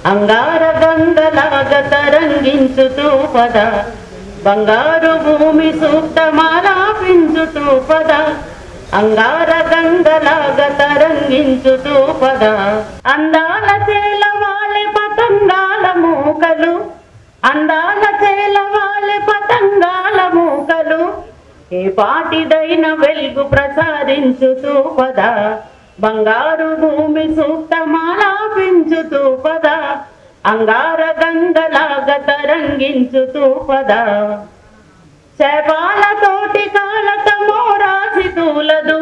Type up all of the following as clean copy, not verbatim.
అంగార గంగలాగ తరంగించుతూ పద బంగారు భూమి సూక్తమాలాపించుతూ పద అంగార గంగలాగ తరంగించుతూ పద అందాల చేలవాలె పతంగాల మూకలు అందాల చేలవాలె పతంగాల మూకలు ఏ పాటిదైన వెలుగు ప్రసారించుతూ పద బంగారు భూమి సూక్తమాలాపించుతూ పద అంగార గంగలాగ తరంగించుతూ పద శపాలతోటి కాలతమో రాసి తూలదు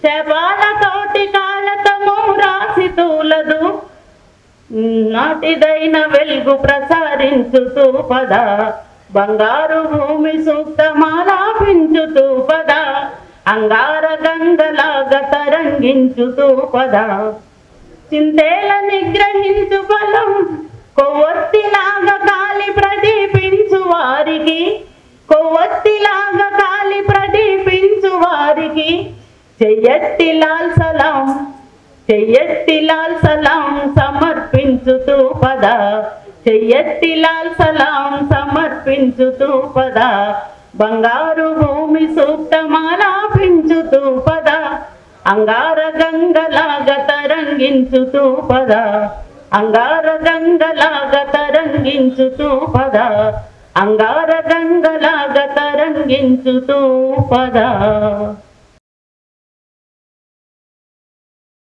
శపాలతోటి కాలతమో రాసి తూలదు నాటిదైన వెలుగు ప్రసారించుతూ పద బంగారు భూమి సూక్తమాలాపించుతూ పద అంగార గంగలాగ తరంగించుతూ పద చింతేల నిగ్రహించు బలం కొవ్వొత్తిలాగా కాలి ప్రదీపించు వారికి కొవ్వొత్తిలాగా కాలి ప్రదీపించు వారికి చెయ్యెత్తి లాల్ సలాం చెయ్యెత్తి లాల్ సలాం సమర్పించుతూ పద చెయ్యెత్తి లాల్ సలాం సమర్పించుతూ పద బంగారు భూమి సూక్తమాలాపించుతూ పద అంగార గంగలాగ తరంగించుతూ పద అంగార గంగలాగ తరంగించుతూ పద అంగార గంగలాగ తరంగించుతూ పద